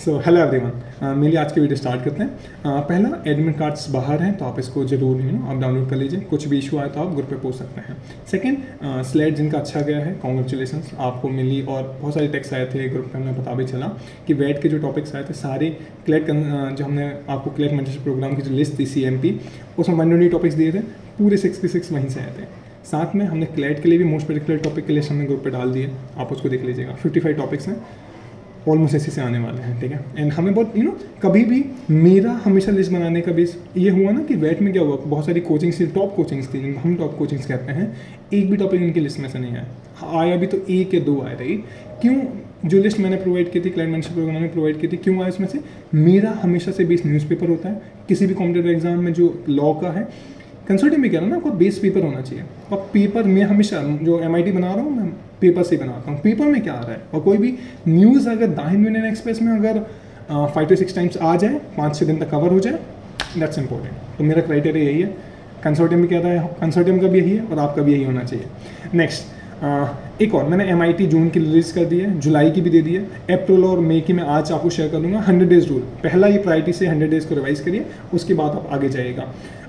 So hello everyone, मेरी आज की वीडियो स्टार्ट करते हैं। पहला, एडमिट कार्ड्स बाहर हैं तो आप इसको जरूर आप डाउनलोड कर लीजिए। कुछ भी इशू आए तो आप ग्रुप पे पूछ सकते हैं। सेकंड, स्लेट जिनका अच्छा गया है, कॉन्ग्रेचुलेसन्स, आपको मिली। और बहुत सारे टेक्स्ट आए थे ग्रुप पे, हमें पता भी चला कि वेट के जो टॉपिक्स आए थे सारे क्लेट, जो हमने आपको क्लेट मेंटरशिप प्रोग्राम की जो लिस्ट थी CMP, उसमें 120 टॉपिक्स दिए थे, पूरे 6 के 6 वहीं से आए थे। साथ में हमने क्लेट के लिए भी मोस्ट पर्टिकुलर टॉपिक के लिस्ट हमने ग्रुप पे डाल दिए, आप उसको देख लीजिएगा। 55 टॉपिक्स हैं, ऑलमोस्ट इसी से आने वाले हैं, ठीक है। एंड हमें बहुत कभी भी मेरा हमेशा लिस्ट बनाने का बेस ये हुआ ना कि वेट में क्या हुआ, बहुत सारी कोचिंग्स थी, टॉप कोचिंग्स थी, जिनको हम टॉप कोचिंग्स कहते हैं, एक भी टॉपिक इनकी लिस्ट में से नहीं आया। आया भी तो 1 या 2 आए, राइट। क्यों? जो लिस्ट मैंने प्रोवाइड की थी, क्लाइंट मेंटरशिप प्रोग्राम में प्रोवाइड की थी, क्यों आया उसमें से? मेरा हमेशा से बेस न्यूज़पेपर होता है। किसी भी कॉम्पिटेटिव एग्जाम में जो लॉ का है, कंसल्टिंग में कह रहा हूँ ना, आपको बेस पेपर होना चाहिए। और पेपर में हमेशा जो MIT बना रहा हूँ मैं, पेपर से ही बनाता हूँ। पेपर में क्या आ रहा है, और कोई भी न्यूज़ अगर द हिंदू इंडियन एक्सप्रेस में अगर 5 से 6 टाइम्स आ जाए, 5 से 6 दिन तक कवर हो जाए, दैट्स इंपॉर्टेंट। तो मेरा क्राइटेरिया यही है। कंसल्टिंग में क्या रहा है, कंसल्टिंग का भी यही है और आपका भी यही होना चाहिए। नेक्स्ट, एक और मैंने MIT जून की रिलीज़ कर दी है, जुलाई की भी दे दी है, अप्रैल और मई की मैं आज आपको शेयर कर दूंगा। 100 डेज़ रूल, पहला ये प्रायोरिटी से 100 डेज़ को रिवाइज करिए, उसके बाद आप आगे जाइएगा।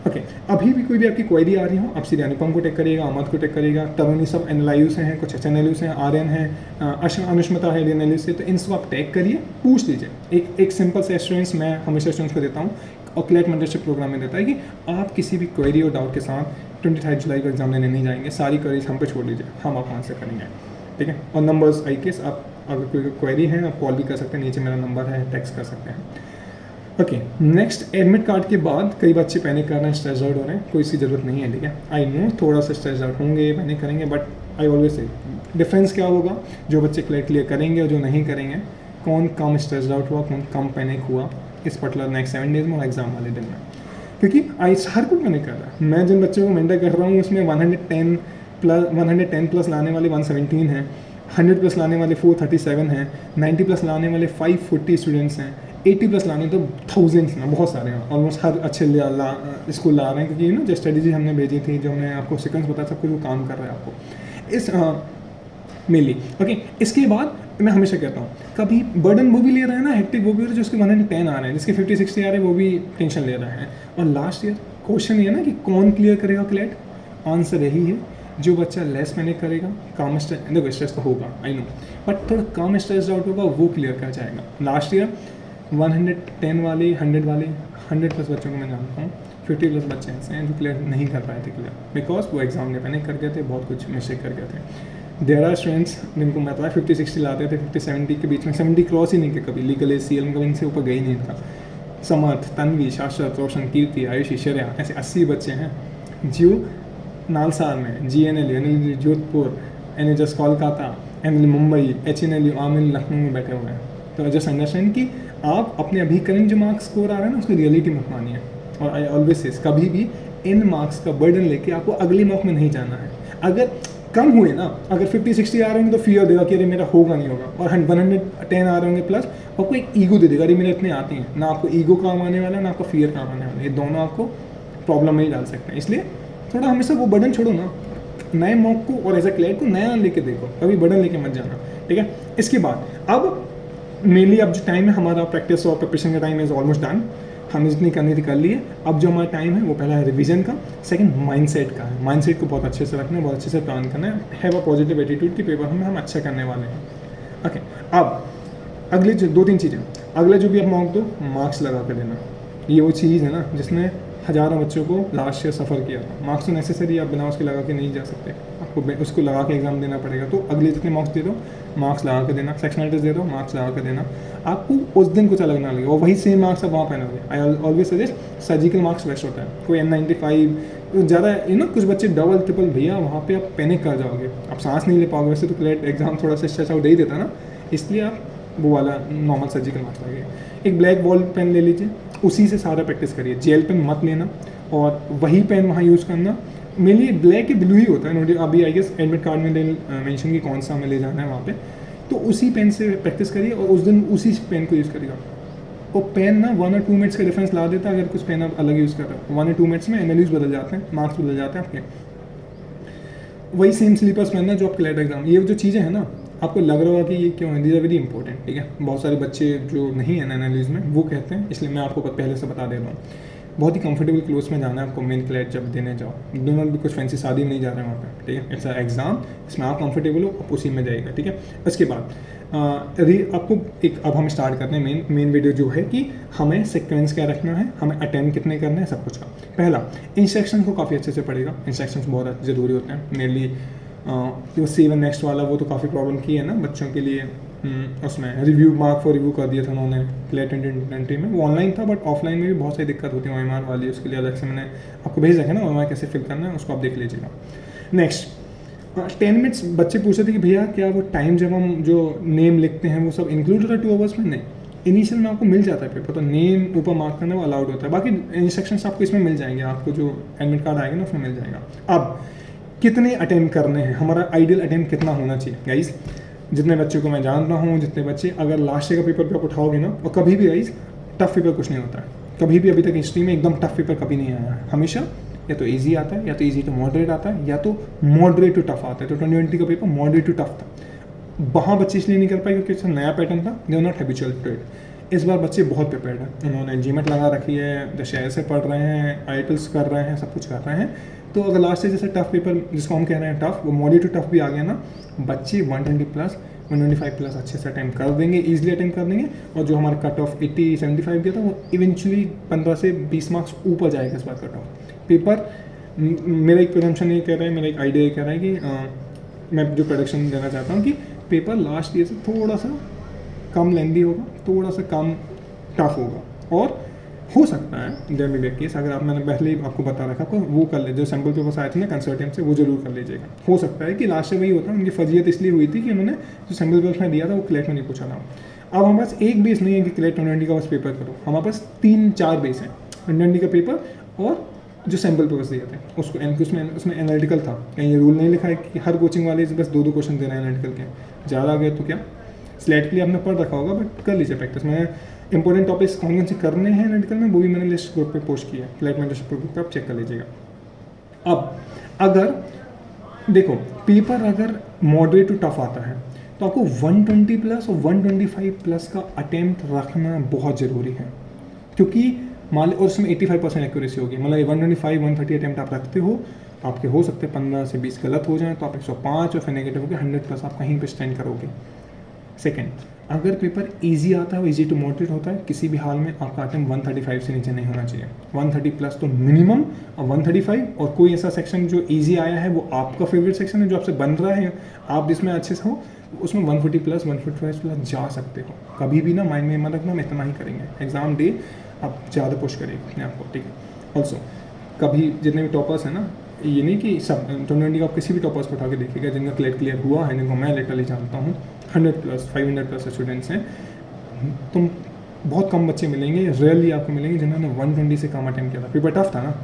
ओके, अभी भी कोई भी आपकी क्वेरी आ रही हो, आप सीधे अनुपम को टेक करिएगा, अमद को टेक करिएगा। तरुणी सब एनालाइज हैं, कुछ HNLUs हैं, RN हैं, अनुष्मिता है DNLUs से, तो इन सब आप टैग करिए, पूछ लीजिए। एक सिंपल से एश्योरेंस मैं हमेशा स्टूडेंट्स को देता हूँ और क्लेट मेंटरशिप प्रोग्राम में देता है कि आप किसी भी क्वेरी और डाउट के साथ 23 जुलाई को एग्जाम लेने नहीं जाएंगे। सारी क्वेरीज हम पे छोड़ लीजिए, हम आप आंसर करेंगे, ठीक है। और नंबर्स आई केस, आप अगर कोई क्वेरी है आप कॉल भी कर सकते हैं, नीचे मेरा नंबर है, टेक्स्ट कर सकते हैं। ओके, नेक्स्ट, एडमिट कार्ड के बाद कई बच्चे पैनिक कर रहे हैं, स्ट्रेस आउट हो रहे हैं। कोई सी ज़रूरत नहीं है, ठीक है। आई नो थोड़ा सा स्ट्रेस आउट होंगे, पैनिक करेंगे, but I always say difference क्या होगा, जो बच्चे क्लियर करेंगे और जो नहीं करेंगे। कौन कम स्ट्रेस आउट हुआ, कौन कम पैनिक हुआ इस पर्टिकुलर नेक्स्ट 7 डेज में और एग्जाम वाले दिन में, क्योंकि हर कोई पैनिक कर रहा है। मैं जिन बच्चों को मेंटर कर रहा हूँ उसमें 110 प्लस लाने वाले 117 हैं, 100 प्लस लाने वाले 437 हैं, 90 प्लस लाने वाले 540 स्टूडेंट्स हैं, 80 प्लस लाने तो थाउजेंड्स में, बहुत सारे हैं। ऑलमोस्ट हर अच्छे स्कूल ला रहे हैं, क्योंकि जो स्ट्रेटेजी हमने भेजी थी, जो हमने आपको सीक्वेंस बताया, सब कुछ वो काम कर रहा है आपको इस मेनली। ओके, इसके बाद मैं हमेशा कहता हूँ, कभी बर्डन वो भी ले रहा है ना, हेक्टिक वो भी हो रहा है, जो उसके 110 आ रहे हैं, जिसके 50-60 आ रहे हैं, वो भी टेंशन ले रहे हैं। और लास्ट ईयर क्वेश्चन ये ना कि कौन क्लियर करेगा क्लेट, आंसर यही है, जो बच्चा लेस पैनिक करेगा, कम स्ट्रेस तो होगा, आई नो, बट थोड़ा कम स्ट्रेस आउट होगा, वो क्लियर कर जाएगा। लास्ट ईयर 110 वाले, 100 वाले, 100 प्लस बच्चों को मैं जानता हूँ, 50 प्लस बच्चे ऐसे हैं जो क्लियर नहीं कर पाए थे क्लियर, बिकॉज वो एग्जाम में पैनिक कर गए थे, बहुत कुछ मिस्टेक कर गए थे। देयर आर स्टूडेंट्स जिनको मैं पता 50-60 लाते थे, 50-70 के बीच में, 70 क्रॉस ही नहीं किया कभी, लीगल CL में कभी इनसे ऊपर गई नहीं था। समर्थ, तन्वी, शाश्वत, रोशन, कीर्ति, आयुषी, श्रेया, ऐसे 80 बच्चे हैं जो नालसार में, GNLU Jodhpur, NHS Kolkata, NLU Mumbai, HNLU आमिल लखनऊ में बैठे हुए हैं। तो जस्ट अंडरस्टैंड कि आप अपने अभी करंट जो मार्क्स स्कोर आ रहा है ना, उसकी रियलिटी मत मानिए। और आई ऑलवेज से कभी भी इन मार्क्स का बर्डन लेके आपको अगले मॉक में नहीं जाना है। अगर कम हुए ना, अगर 50-60 आ रहे होंगे तो फियर देगा कि अरे मेरा होगा नहीं होगा, और 110 आ रहे होंगे प्लस, आपको एक ईगो दे देगा, अरे मेरे इतने आते हैं ना। आपको ईगो काम आने वाला है ना, आपको फियर काम आने वाला है, ये दोनों आपको प्रॉब्लम में ही डाल सकते हैं। इसलिए थोड़ा हमेशा वो बर्डन छोड़ो ना, नए मॉक को और एज अ क्लियर को नया लेके देखो, कभी बर्डन लेके मत जाना, ठीक है। इसके बाद अब मेनली अब जो टाइम है हमारा, प्रैक्टिस और प्रिपरेशन का टाइम इज ऑलमोस्ट डन। हमें जितनी करनी थी कर ली है। अब जो हमारा टाइम है वो पहला है रिवीजन का, सेकंड माइंडसेट का है। माइंडसेट को बहुत अच्छे से रखना है, बहुत अच्छे से प्लान करना है, हैव अ पॉजिटिव एटीट्यूड कि पेपर में हम अच्छा करने वाले हैं। ओके, अब अगले जो 2-3 चीज़ें, अगला जो भी आप मॉक दो, मार्क्स लगा कर देना। ये वो चीज़ है ना जिसने हज़ारों बच्चों को लास्ट ईयर सफ़र किया था। मार्क्स तो नेसेसरी, आप बिना उसके लगा के नहीं जा सकते, आपको उसको लगा के एग्जाम देना पड़ेगा। तो अगले जितने मार्क्स दे दो, मार्क्स लगा कर देना, सेक्शनल टेस्ट दे दो, मार्क्स लगा कर देना, आपको उस दिन कुछ अलग ना लगे, और वही सेम मार्क्स आप वहाँ पहनोगे। I always suggest surgical masks best होता है। कोई N95 ज़्यादा कुछ बच्चे डबल ट्रिपल, भैया वहाँ पे आप पैनिक कर जाओगे, आप सांस नहीं ले पाओगे। वैसे तो क्लियर एग्जाम थोड़ा सा स्ट्रेस आउट दे ही देता ना, इसलिए आप वो वाला नॉर्मल सर्जिकल मार्क्स लगे। एक ब्लैक बॉल पेन ले लीजिए, उसी से सारा प्रैक्टिस करिए, जेल पेन मत लेना, और वही पेन वहाँ यूज़ करना। मेनली ब्लैक ब्लू ही होता है, अभी आई गेस एडमिट कार्ड में मेंशन कि कौन सा हमें ले जाना है वहाँ पे, तो उसी पेन से प्रैक्टिस करिए और उस दिन उसी पेन को यूज़ करिएगा। वो पेन ना 1 और 2 मिनट्स का डिफरेंस ला देता है, अगर कुछ पेन आप अलग यूज़ कर रहे हो। 1 और 2 मिनट्स में एनालिसिस बदल जाते हैं, मार्क्स बदल जाते हैं आपके। वही सेम स्लीपर्स पहनना जो आप क्लैट एग्जाम, ये जो चीज़ें हैं ना, आपको लग रहा होगा कि ये क्यों है, दीज आर वेरी इंपॉर्टेंट, ठीक है। बहुत सारे बच्चे जो नहीं है एनालिज में वो कहते हैं, इसलिए मैं आपको पहले से बता दे रहा हूँ। बहुत ही कंफर्टेबल क्लोथ्स में जाना है आपको मेन क्लैट जब देने जाओ, डो नॉट भी कुछ फैंसी शादी में नहीं जा रहे हैं वहाँ पे, ठीक है। इट्स एग्जाम, इसमें आप कंफर्टेबल हो, आप उसी में जाएगा, ठीक है। उसके बाद आपको एक, अब हम स्टार्ट करते हैं मेन वीडियो जो है कि हमें सीक्वेंस क्या रखना है, हमें अटेम्प्ट कितने करने हैं, सब कुछ का। पहला, इंस्ट्रक्शन को काफ़ी अच्छे से पढ़ेगा, इंस्ट्रक्शंस बहुत ज़रूरी होते हैं मेनली। जो सेव एंड नेक्स्ट वाला वो तो काफ़ी प्रॉब्लम की है ना बच्चों के लिए, उसमें रिव्यू मार्क फॉर रिव्यू कर दिया था उन्होंने क्लेट 2020 में। वो ऑनलाइन था बट ऑफलाइन में भी बहुत सारी दिक्कत होती है OMR वाली, उसके लिए अलग से मैंने आपको भेज रखा है ना OMR कैसे फिल करना है, उसको आप देख लीजिएगा। नेक्स्ट 10 मिनट्स, बच्चे पूछ रहे थे कि भैया क्या वो टाइम जब हम जो नेम लिखते हैं वो सब इंक्लूड होता है 2 आवर्स में? नहीं, इनिशियल में आपको मिल जाता है पेपर, तो नेम ऊपर मार्क करना वो अलाउड होता है, बाकी इंस्ट्रक्शंस आपको इसमें मिल जाएंगे, आपको जो एडमिट कार्ड आएगा ना उसमें मिल जाएगा। अब कितने अटेम्प्ट करने हैं, हमारा आइडियल अटेम्प्ट कितना होना चाहिए गाइस? जितने बच्चों को मैं जानता हूँ, जितने बच्चे अगर लास्ट ईयर का पेपर पे आप उठाओगे ना, और कभी भी गाइस टफ पेपर कुछ नहीं होता है, कभी भी अभी तक हिस्ट्री में एकदम टफ पेपर कभी नहीं आया है, हमेशा या तो इजी आता है, या तो इजी टू मॉडरेट आता है, या तो मॉडरेट टू टफ आता है। तो 2020 का पेपर मॉडरेट टू टफ था, वहाँ बच्चे इसलिए नहीं कर पाए क्योंकि इसका नया पैटर्न था, they are not habitual to it. इस बार बच्चे बहुत प्रिपेयर्ड हैं, उन्होंने जीमेट लगा रखी है, दशहरे से पढ़ रहे हैं, आईएलटीएस कर रहे हैं, सब कुछ कर रहे हैं। तो अगर लास्ट से जैसे टफ पेपर जिसको हम कह रहे हैं टफ, वो मॉडरेट टू टफ भी आ गया ना, बच्चे 120 प्लस 125 प्लस अच्छे से अटैम्प्ट कर देंगे, ईजिली अटैम्प्ट कर देंगे। और जो हमारा कट ऑफ 80-75 गया था वो इवेंचुअली 15 से 20 मार्क्स ऊपर जाएगा इस बार कट ऑफ पेपर। मेरा एक प्रडक्शन ये कह रहा है, मेरा एक आइडिया ये कह रहा है कि मैं जो प्रोडक्शन देना चाहता हूँ कि पेपर लास्ट ईयर से थोड़ा सा कम लेंदी होगा, थोड़ा सा कम टफ होगा, और हो सकता है देयर मे बी केस, अगर आप, मैंने पहले ही आपको बता रखा, आपको वो कर ले, जो सैम्पल पेपर्स आए थे ना कंसल्टेंट से, वो जरूर कर लीजिएगा। हो सकता है कि लास्ट में वही होता है, उनकी फर्जियत इसलिए हुई थी कि उन्होंने जो सैम्पल पेपर्स में दिया था वो क्लेट में नहीं पूछा था। अब हमारे पास एक बेस नहीं है कि क्लेट 2020 का बस पेपर करो, हमारे पास 3-4 बेस हैं, 2020 का पेपर और जो सैम्पल पेपर्स दिए थे उसको, उसमें एनालिटिकल था। कहीं ये रूल नहीं लिखा है कि हर कोचिंग वाले बस 2-2 क्वेश्चन दे रहे हैं एनालिटिकल के, ज़्यादा आ गए तो क्या, स्लेट के लिए आपने पढ़ रखा होगा बट कर लीजिए प्रैक्टिस। मैं इंपॉर्टेंट टॉपिक्स कौन से करने हैं एनालिटिकल में वो भी मैंने लिस्ट ग्रुप पे पोस्ट किया है, क्लैट मेंटरशिप ग्रुप पे आप चेक कर लीजिएगा। अब अगर देखो पेपर अगर मॉडरेट टू टफ आता है तो आपको 120 प्लस और 125 प्लस का अटेम्प्ट रखना बहुत ज़रूरी है, क्योंकि मान और उसमें 85% एक्यूरेसी होगी, मतलब 125-130 अटेम्प्ट आप रखते हो, आपके हो सकते हैं 15 से 20 गलत हो जाए, तो आप 105 और फिर नेगेटिव होकर 100 प्लस आप कहीं पे स्टैंड करोगे। सेकेंड, अगर पेपर इजी आता है, इजी टू मॉडरेट होता है, किसी भी हाल में आपका अटेम्प्ट 135 से नीचे नहीं होना चाहिए, 130 प्लस तो मिनिमम, और 135, और कोई ऐसा सेक्शन जो इजी आया है वो आपका फेवरेट सेक्शन है जो आपसे बन रहा है, आप जिसमें अच्छे से हो, उसमें 140 प्लस 145 प्लस जा सकते हो। कभी भी ना माइंड में मत रखना हम इतना ही करेंगे, एग्जाम डे आप ज़्यादा पुश करिए अपने आप को, ठीक है। ऑल्सो कभी जितने भी टॉपर्स हैं ना, ये नहीं कि सब 2020 का आप किसी भी टॉपर्स को उठा के देखिएगा जिनका क्लियर हुआ है, जिनको मैं लिटरली जानता हूँ, 100 प्लस 500 प्लस स्टूडेंट्स हैं, तुम बहुत कम बच्चे मिलेंगे, रेयरली आपको मिलेंगे जिन्होंने 120 से कम अटेम्प्ट किया था। पेपर टफ था ना,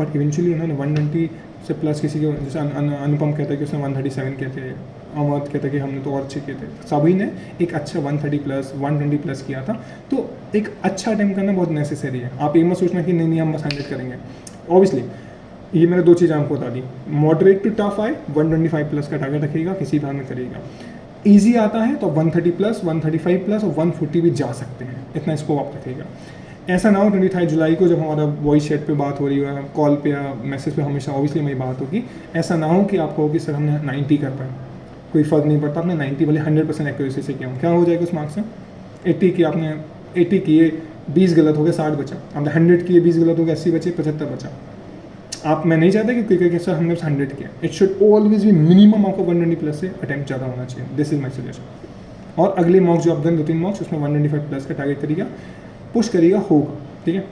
बट इवेंचुअली उन्होंने 120 से प्लस, किसी के जैसे अनुपम कहता है कि उसने 137 किए थे, अमृत कहता है कि हमने तो और अच्छे किए थे, सभी ने एक अच्छा 130 प्लस 120 प्लस किया था। तो एक अच्छा अटेम्प्ट करना बहुत नेसेसरी है। आप ये मत सोचना कि नहीं हम बस 100 करेंगे। ऑब्वियसली ये मैंने 2 चीज़ें आपको बता दी, मॉडरेट टू टफ आए 125 प्लस का टारगेट रखिएगा, किसी भी हाल में करिएगा। ईजी आता है तो 130 प्लस 135 प्लस और 140 भी जा सकते हैं, इतना स्कोप आप रखिएगा। ऐसा ना हो 23 जुलाई को जब हमारा वॉइस चैट पे बात हो रही है, कॉल पे या मैसेज पे हमेशा ऑब्वियसली मेरी बात होगी, ऐसा ना हो कि आप कहो कि सर हमने 90 कर पाए, कोई फ़र्क नहीं पड़ता, आपने 90 वाले 100% एक्यूरेसी से किया हो, क्या हो जाएगा उस मार्क्स से? 80 की आपने 80 किए, 20 गलत हो गए, 60 बचा। आपने 100 किए, 20 गलत हो गए, 80 बचे, 75 बचा। आप, मैं नहीं चाहता कि क्रिकेट के सर हमने 100 किया, it should always be minimum आपको 120 प्लस से अटेम्प्ट ज़्यादा होना चाहिए, दिस इज माई सजेशन। और अगले मॉक्स जो आप दें 2-3 मॉक्स उसमें 125 प्लस का टारगेट करिएगा, पुश करिएगा, होगा, ठीक है,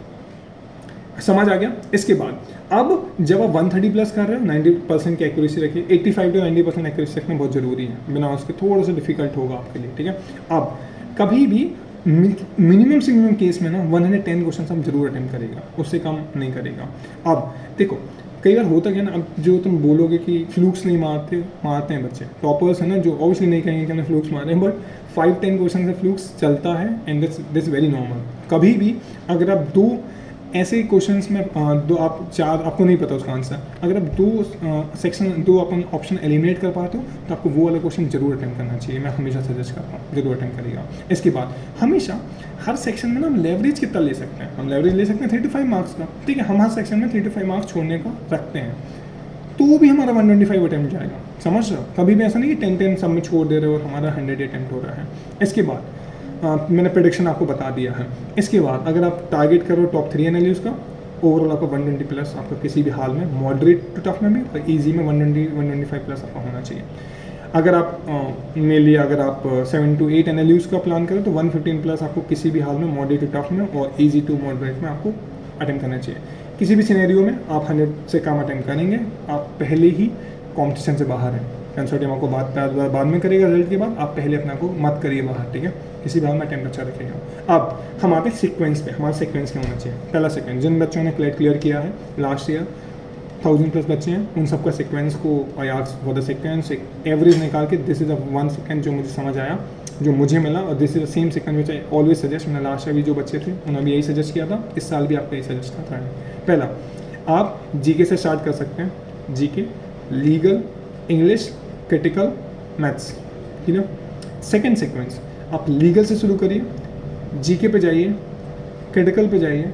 समझ आ गया। इसके बाद अब जब आप 130 प्लस कर रहे हो 90% की एक्यूरेसी रखिए, 85 to 90% एक्यूरेसी रखना बहुत ज़रूरी है, बिना उसके थोड़ा सा डिफिकल्ट होगा आपके लिए, ठीक है। अब कभी भी मिनिमम से मिनिमम केस में ना 110 क्वेश्चन हम जरूर अटेम्प्ट करेगा, उससे कम नहीं करेगा। अब देखो कई बार होता क्या ना, अब जो तुम बोलोगे कि फ्लूक्स नहीं मारते हैं बच्चे, टॉपर्स है ना, जो ऑब्वियसली नहीं कहेंगे कि हमने फ्लूक्स मारे हैं, बट 5-10 क्वेश्चन से फ्लूक्स चलता है, एंड दिस वेरी नॉर्मल। कभी भी अगर आप 2 ऐसे ही क्वेश्चंस में दो आप चार आपको नहीं पता उसका आंसर, अगर आप दो अपन ऑप्शन एलिमिनेट कर पाते हो तो आपको वो वाला क्वेश्चन जरूर अटेम्प्ट करना चाहिए। मैं हमेशा सजेस्ट करता हूँ जरूर अटेम्प्ट करिएगा। इसके बाद हमेशा हर सेक्शन में ना हम लेवरेज कितना ले सकते हैं, हम लेवरेज ले सकते हैं 3 to 5 मार्क्स का, ठीक है। हम हर सेक्शन में 3 to 5 मार्क्स छोड़ने का रखते हैं, तो भी हमारा 125 अटैम्प्ट जाएगा, समझ रहे हो। कभी भी ऐसा नहीं कि 10 सब में छोड़ दे रहे हो और हमारा 100 अटैम्प्ट हो रहा है। इसके बाद मैंने प्रेडिक्शन आपको बता दिया है। इसके बाद अगर आप टारगेट करो टॉप 3 एनालिस का, ओवरऑल आपका 120 प्लस आपका किसी भी हाल में, मॉडरेट टू टफ में भी और ईजी में 125 प्लस आपका होना चाहिए। अगर आप मेनली अगर आप 7 to 8 एनालिस का प्लान करें तो 115 प्लस आपको किसी भी हाल में, मॉडरेट टू टफ में और ईजी टू मॉडरेट में आपको अटेम्प्ट करना चाहिए। किसी भी सिनेरियो में आप 100 से कम अटेम्प्ट करेंगे, आप पहले ही कॉम्पिटिशन से बाहर हैं। कंसल्टेंट आपको बाद में करेगा रिजल्ट के बाद, आप पहले अपना को मत करिए बाहर, ठीक है। किसी भी हाल में अटेम्प्ट अच्छा रखेगा। अब हम आते हैं सीक्वेंस पे, हमारा सीक्वेंस क्या होना चाहिए। पहला सीक्वेंस, जिन बच्चों ने क्लियर किया है लास्ट ईयर 1000 प्लस बच्चे हैं, उन सबका सीक्वेंस को I asked for the sequence, एक एवरेज निकाल के this is a one sequence जो मुझे समझ आया, जो मुझे मिला, और this is the same sequence which I always suggest. मैंने लास्ट ईयर भी जो बच्चे थे उन्होंने भी यही सजेस्ट किया था, इस साल भी आपको यही सजेस्ट कर रहा है। पहला, आप जीके से स्टार्ट कर सकते हैं, GK, legal, English, critical, maths, ठीक है। सेकेंड सीक्वेंस, आप लीगल से शुरू करिए, जीके पे जाइए, क्रिटिकल पे जाइए,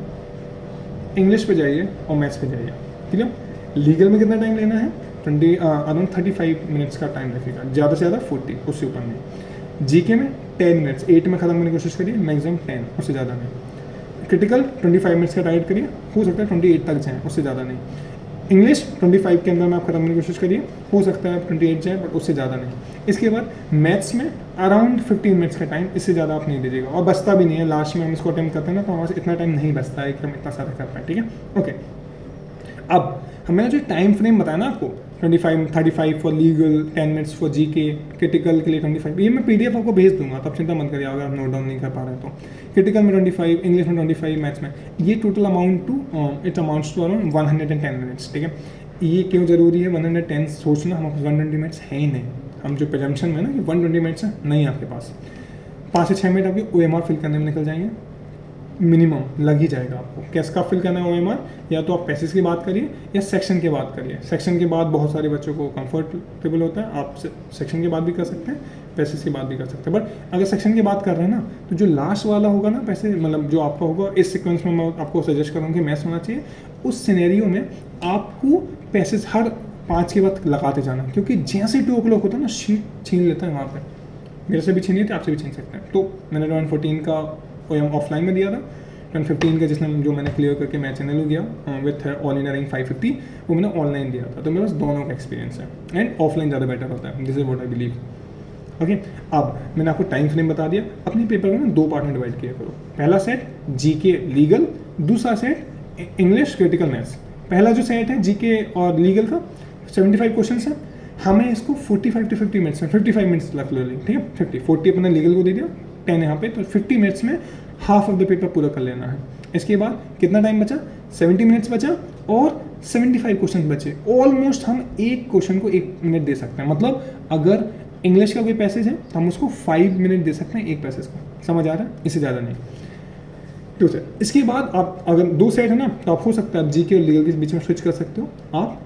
इंग्लिश पे जाइए और मैथ्स पे जाइए, ठीक है। लीगल में कितना टाइम लेना है, अराउंड 35 मिनट्स का टाइम रखेगा, ज़्यादा से ज़्यादा 40, उससे ऊपर नहीं। जीके में 10 मिनट्स, 8 में ख़त्म करने की कोशिश करिए, मैक्सिमम 10, उससे ज़्यादा नहीं। क्रिटिकल 25 मिनट्स का टारगेट करिए, हो सकता है 28 तक जाएँ, उससे ज़्यादा नहीं। इंग्लिश 25 के अंदर में आप खत्म करने की कोशिश करिए, हो सकता है 28 जाए बट उससे ज़्यादा नहीं। इसके बाद मैथ्स में अराउंड 15 मिनट्स का टाइम, इससे ज़्यादा आप नहीं दीजिएगा, और बचता भी नहीं है। लास्ट में हम इसको अटेम्प्ट करते हैं ना तो हमारे इतना टाइम नहीं बचता है एकदम इतना सारा कर पाए, ठीक है। ओके, अब हमने जो टाइम फ्रेम बताया ना आपको, 35 for legal, 10 minutes for GK, critical के लिए 25, ये मैं पीडीएफ आपको भेज दूंगा, तब चिंता मत करिए अगर आप नोट डाउन नहीं कर पा रहे तो। क्रिटिकल में 25, इंग्लिश में 25, मैथ्स में, ये total it amounts to around 110 minutes, ठीक है। ये क्यों जरूरी है 110 सोचना, हमारे पास 120 मिनट्स है ही नहीं। हम जो प्रजम्पशन में ना कि 120 मिनट्स है, नहीं आपके पास, 5 से 6 मिनट आपके OMR फिल करने में निकल जाएंगे, मिनिमम लग ही जाएगा आपको। कैसे का फिल करना है OMR, या तो आप पैसेज की बात करिए या सेक्शन की बात करिए। सेक्शन के बाद बहुत सारे बच्चों को कंफर्टेबल होता है, आप सेक्शन की बात भी कर सकते हैं, पैसेज की बात भी कर सकते हैं। बट अगर सेक्शन की बात कर रहे हैं ना, तो जो लास्ट वाला होगा ना पैसे, मतलब जो आपका होगा इस सीक्वेंस में, मैं आपको सजेस्ट करूँगा कि मैथ्स होना चाहिए। उस सिनेरियो में आपको पैसेज हर 5 के बाद लगाते जाना, क्योंकि जैसे 2 o'clock होता है ना, शीट छीन लेता है वहाँ पे। मेरे से भी छीनिए थे, आपसे भी छीन सकते हैं। तो मैंने 2014 का ऑफलाइन में दिया था, 2015 का जिसने जो मैंने क्लियर करके मैं चैनल गया विथ ऑल इन रैंक 550, वो मैंने ऑनलाइन दिया था। तो मेरे पास दोनों का एक्सपीरियंस है, एंड ऑफलाइन ज़्यादा बेटर होता है, this is what I believe. Okay, अब मैंने आपको टाइम फ्रेम बता दिया। अपने पेपर को ना 2 पार्ट में डिवाइड किया करो। पहला सेट जीके लीगल, दूसरा सेट इंग्लिश क्रिटिकल मैथ्स। पहला जो सेट है जीके और लीगल का 75 क्वेश्चन है, हमें इसको 45 to 50 मिनट्स में, 55 मिनट्स रख लो, ठीक है। 40 अपने लीगल को दे दिया, 10 यहाँ पे, तो 50 मिनट्स में हाफ ऑफ द पेपर पूरा कर लेना है। इसके बाद कितना टाइम बचा, 70 मिनट्स बचा और 75 क्वेश्चन बचे। ऑलमोस्ट हम एक क्वेश्चन को 1 मिनट दे सकते हैं, मतलब अगर इंग्लिश का कोई पैसेज है तो हम उसको 5 मिनट दे सकते हैं एक पैसेज को, समझ आ रहा है, इससे ज़्यादा नहीं। ठीक है, इसके बाद आप अगर 2 सेट है ना, तो आप हो सकता है आप जीके और लीगल के बीच में स्विच कर सकते हो, आप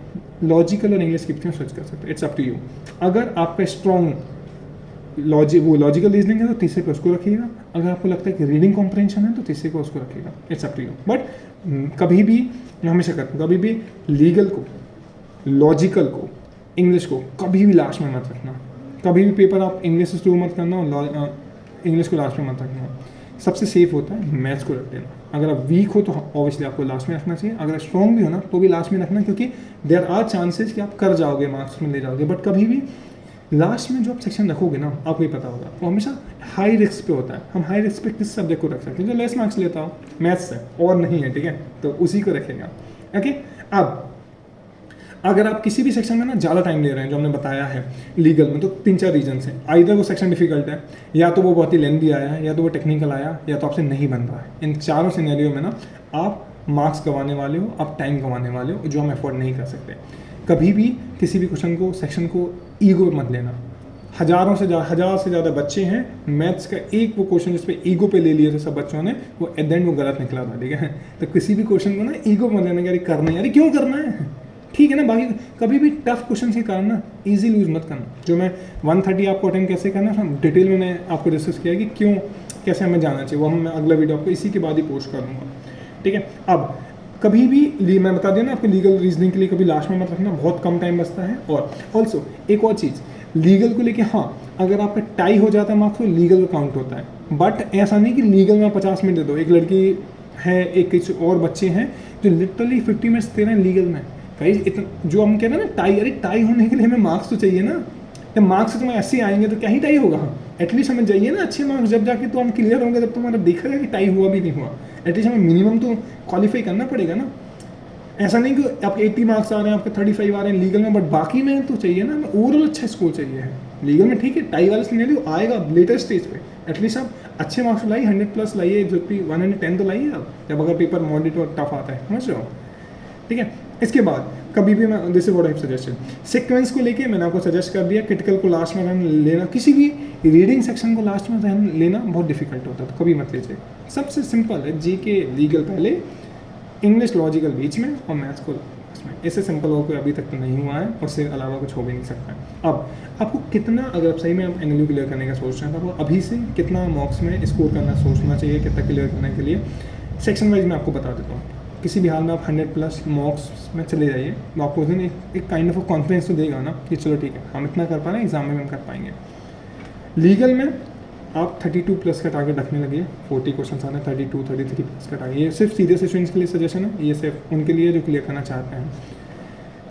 लॉजिकल और इंग्लिश के बीच में स्विच कर सकते हो, इट्स अप टू यू। अगर आपका स्ट्रॉन्ग लॉजिकल रीजनिंग है तो तीसरे को उसको रखिएगा, अगर आपको लगता है कि रीडिंग कॉम्प्रहेंशन है तो तीसरे को उसको रखिएगा, it's up to you. But कभी भी, मैं हमेशा कहता हूँ, कभी भी लीगल को, लॉजिकल को, इंग्लिश को कभी भी लास्ट में मत रखना। कभी भी पेपर आप इंग्लिश से शुरू मत करना और इंग्लिश को लास्ट में मत रखना। सबसे सेफ होता है मैथ्स को रख देना। अगर आप वीक हो तो ऑब्वियसली आपको लास्ट में रखना चाहिए, अगर स्ट्रॉन्ग भी हो ना तो भी लास्ट में रखना, क्योंकि देयर आर चांसेस कि आप कर जाओगे, मार्क्स में ले जाओगे। बट कभी भी लास्ट में जो आप सेक्शन रखोगे ना, आपको ही पता होगा, वो हमेशा हाई रिस्क पे होता है। हम हाई रिस्क पे किस सब्जेक्ट को रख सकते हैं, जो लेस मार्क्स लेता हो, मैथ्स है और नहीं है, ठीक है, तो उसी को रखेगा। ओके, अब अगर आप किसी भी सेक्शन में ना ज़्यादा टाइम ले रहे हैं, जो हमने बताया है लीगल में, तो 3-4 रीजन है। आइदर वो सेक्शन डिफिकल्ट है, या तो वो बहुत ही लेंथी आया है, या तो वो टेक्निकल आया, या तो आपसे नहीं बन रहा है। इन चारों सिनेरियो में ना आप मार्क्स गंवाने वाले हो, आप टाइम गंवाने वाले हो, जो हम अफोर्ड नहीं कर सकते। कभी भी किसी भी क्वेश्चन को, सेक्शन को ईगो मत लेना। हज़ार से ज़्यादा बच्चे हैं, मैथ्स का एक वो क्वेश्चन जिस पे ईगो पे ले लिए थे सब बच्चों ने, वो एट द एंड वो गलत निकला था, ठीक है। तो किसी भी क्वेश्चन को ना ईगो में लेने का करना है, यार क्यों करना है, ठीक है ना। बाकी कभी भी टफ क्वेश्चन के कारण ना ईजी लूज मत करना। जो मैं 130 आपको अटेंड कैसे करना है डिटेल में मैंने आपको डिस्कस किया कि क्यों कैसे हमें जाना चाहिए, वो मैं अगला वीडियो आपको इसी के बाद ही पोस्ट कर दूँगा, ठीक है। अब कभी भी मैं बता दिया ना आपको, लीगल रीजनिंग के लिए कभी लास्ट में मत रखना, बहुत कम टाइम बचता है। और ऑल्सो एक और चीज़ लीगल को लेके, हाँ अगर आपका टाई हो जाता है मार्क्स तो लीगल का काउंट होता है, बट ऐसा नहीं कि लीगल में 50 मिनट दे दो। एक लड़की है, एक कुछ और बच्चे हैं जो लिटरली 50 मिनट्स दे रहे हैं लीगल में। कहीं इतना जो हम कहते हैं ना टाई, अरे टाई होने के लिए हमें मार्क्स तो चाहिए ना, जब मार्क्स से तुम्हें ऐसे ही आएंगे तो क्या ही टाई होगा। एटलीस्ट हमें चाहिए ना अच्छे मार्क्स, जब जाके तो हम क्लियर होंगे, तब तुम्हारा दिखेगा कि टाई हुआ भी नहीं हुआ। एटलीस्ट हमें मिनिमम तो क्वालिफाई करना पड़ेगा ना। ऐसा नहीं कि आपके 80 मार्क्स आ रहे हैं, आपके 35 आ रहे हैं लीगल में, बट बाकी में तो चाहिए ना, ओवरऑल अच्छा स्कोर चाहिए है लीगल में, ठीक है। टाई वाले सिनेरियो आएगा लेटर स्टेज पे, एटलीस्ट आप अच्छे मार्क्स लाइए, 100+ लाइए, जो भी 110 तो लाइए आप, जब अगर पेपर मॉडरेट और टफ आता है, समझ रहे हो, ठीक है। इसके बाद कभी भी मैं this is what I suggested, sequence को लेके मैंने आपको सजेस्ट कर दिया, क्रिटिकल को लास्ट में लेना, किसी भी रीडिंग सेक्शन को लास्ट में लेना बहुत डिफिकल्ट होता है, तो कभी मत लीजिए। सबसे सिंपल है, जीके लीगल पहले, इंग्लिश लॉजिकल बीच में, और मैथ्स को लास्ट में। इससे सिंपल हो कोई अभी तक तो नहीं हुआ है, और इससे अलावा कुछ हो भी नहीं सकता है। अब आपको कितना, अगर आप सही में आप एनएलयू क्लियर करने का सोच रहे हैं, तो आपको अभी से कितना मार्क्स में स्कोर करना सोचना चाहिए, कितना क्लियर करने के लिए सेक्शन वाइज मैं आपको बता देता हूँ। किसी भी हाल में आप 100+ मार्क्स में चले जाइए, तो आपको उस दिन एक काइंड ऑफ कॉन्फिडेंस तो देगा ना कि चलो ठीक है हम इतना कर पा रहे हैं, एग्जाम में हम कर पाएंगे। लीगल में आप 32+ का टारगेट रखने लगे, 40 क्वेश्चन आ रहे हैं, 32 33+ का टारगेट। ये सिर्फ सीधे स्टूडेंट्स के लिए सजेशन है, ये सिर्फ उनके लिए जो क्लियर करना चाहते हैं।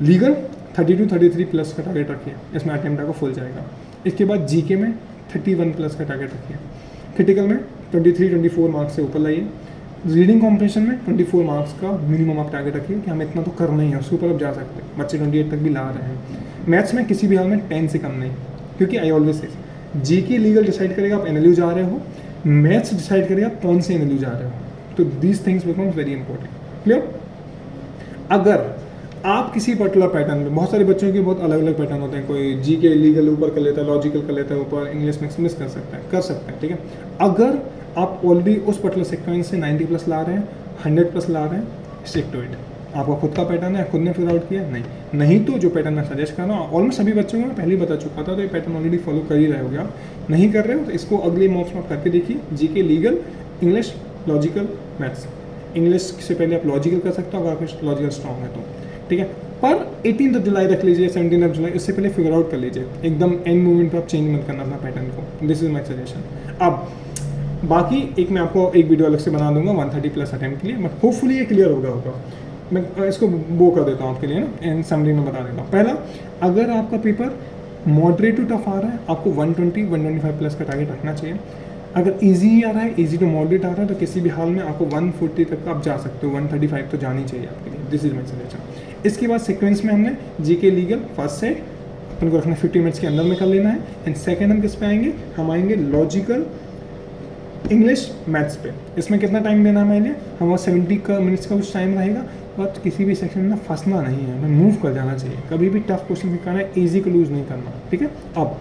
लीगल 32 33+ का टारगेट रखिए, इसमें अटेम्प्ट आपका फुल जाएगा। इसके बाद जीके में 31+ का टारगेट रखिए। क्रिटिकल में 23 24 मार्क्स से ऊपर लाइए। रीडिंग कॉम्पिटिशन में 24 मार्क्स का मिनिमम आप टारगेट रखिए कि हम इतना तो करना ही है, उसके ऊपर आप जा सकते हैं। बच्चे 28 तक भी ला रहे हैं। मैथ्स में किसी भी हाल में 10 से कम नहीं, क्योंकि I always say GK legal decide करेगा आप एनएलयू जा रहे हो, मैथ्स डिसाइड करेगा आप कौन से एनएलयू जा रहे हो। तो these things becomes very important, clear. अगर आप किसी पर्टिकुलर पैटर्न में, बहुत सारे बच्चों के बहुत अलग अलग पैटर्न होते हैं, कोई जीके लीगल ऊपर कर लेता है, लॉजिकल कर लेता है ऊपर, इंग्लिश मिस कर सकते हैं, ठीक है। अगर आप ऑलरेडी उस पर्टिकुलर सीक्वेंस से 90+ ला रहे हैं, 100+ ला रहे हैं, स्टिक टू इट। आपका खुद का पैटर्न है, खुद ने फिगर आउट किया, नहीं तो जो पैटर्न मैं सजेस्ट कर रहा हूँ, ऑलमोस्ट सभी बच्चों को मैं पहले ही बता चुका था, तो ये पैटर्न ऑलरेडी फॉलो कर ही रहे हो गया। नहीं कर रहे हो तो इसको अगले मॉक्स में आप करके देखिए, GK legal, English, logical, maths. English से पहले आप लॉजिकल कर सकते हो अगर आपका लॉजिकल स्ट्रॉन्ग है तो, ठीक है। पर 18 जुलाई रख लीजिए, 17 जुलाई, इससे पहले फिगर आउट कर लीजिए, एकदम एंड मोमेंट पर आप चेंज मत करना अपना पैटर्न को। This is my suggestion. अब बाकी एक मैं आपको एक वीडियो अलग से बना दूंगा 130+ अटेम्प्ट के लिए, बट होपफुली ये क्लियर होगा। मैं इसको वो कर देता हूँ आपके लिए ना, एंड समरी में बता देता हूँ। पहला, अगर आपका पेपर मॉडरेट टू टफ आ रहा है, आपको 120-125+ का टारगेट रखना चाहिए। अगर इजी आ रहा है, इजी टू मॉडरेट आ रहा है, तो किसी भी हाल में आपको 140 तक आप जा सकते हो, 135 तो जानी चाहिए आपके लिए। This is my suggestion. इसके बाद सीक्वेंस में हमने जीके लीगल फर्स्ट सेट अपन को रखना 50 मिनट्स के अंदर में कर लेना है, एंड सेकेंड हम किस पे आएंगे, हम आएंगे लॉजिकल, इंग्लिश, मैथ्स पे। इसमें कितना टाइम देना है हमें, हमारा 70 मिनट्स का कुछ टाइम रहेगा। और किसी भी सेक्शन में फंसना नहीं है, हमें मूव कर जाना चाहिए। कभी भी टफ क्वेश्चन निकालना है, ईजी को लूज नहीं करना, ठीक है। अब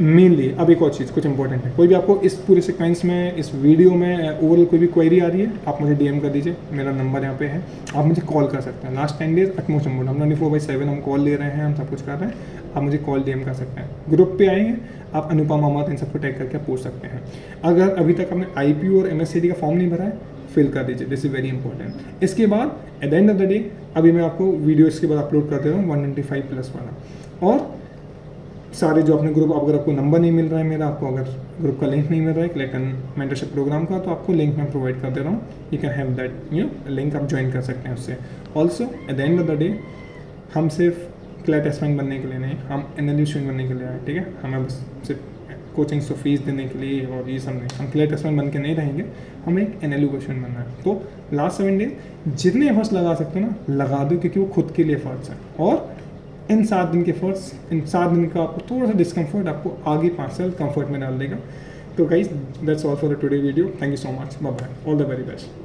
मेनली अब एक और चीज़ कुछ इंपॉर्टेंट है, कोई भी आपको इस पूरे सीक्वेंस में, इस वीडियो में ओवरऑल कोई भी क्वेरी आ रही है, आप मुझे डीएम कर दीजिए, मेरा नंबर यहाँ पे है, आप मुझे कॉल कर सकते हैं। लास्ट 10 डेज अटमोस्ट इम्पोर्टेंट, हम 24/7 हम कॉल ले रहे हैं, हम सब कुछ कर रहे हैं, आप मुझे कॉल डीएम कर सकते हैं। ग्रुप पे आएंगे आप, अनुपम अमत इन सबको टैग करके पूछ सकते हैं। अगर अभी तक आपने आईपीओ और एमएससीडी का फॉर्म नहीं भरा है, फिल कर दीजिए, दिस इज वेरी इंपॉर्टेंट। इसके बाद at the end of the day, अभी मैं आपको वीडियो इसके बाद अपलोड कर दे रहा हूँ 125+ वाला। और सारे जो अपने ग्रुप, अगर आपको नंबर नहीं मिल रहा है मेरा, आपको अगर ग्रुप का लिंक नहीं मिल रहा है क्लैटन मेंटरशिप प्रोग्राम का, तो आपको लिंक मैं प्रोवाइड कर दे रहा हूँ, you can have that link, आप ज्वाइन कर सकते हैं उससे। Also at the end of the day, हम सिर्फ क्लैट एस्पायरेंट बनने के लिए नहीं, हम एनएलयू स्टूडेंट बनने के लिए आए, ठीक है। हमें बस सिर्फ कोचिंग तो फीस देने के लिए और ये सब नहीं, हम क्लैट एस्पायरेंट बन के नहीं रहेंगे, हमें एक एनएलयू का स्टूडेंट बनना है। तो लास्ट 7 डेज जितने एफर्ट्स लगा सकते हो ना, लगा दो, क्योंकि वो खुद के लिए एफर्ट्स हैं। और इन 7 दिन के एफर्ट्स, इन 7 दिन का आपको थोड़ा सा डिस्कम्फर्ट आपको आगे 5 साल कंफर्ट में डाल देगा। तो guys that's all for the today video, thank you so much, bye bye, all the very best.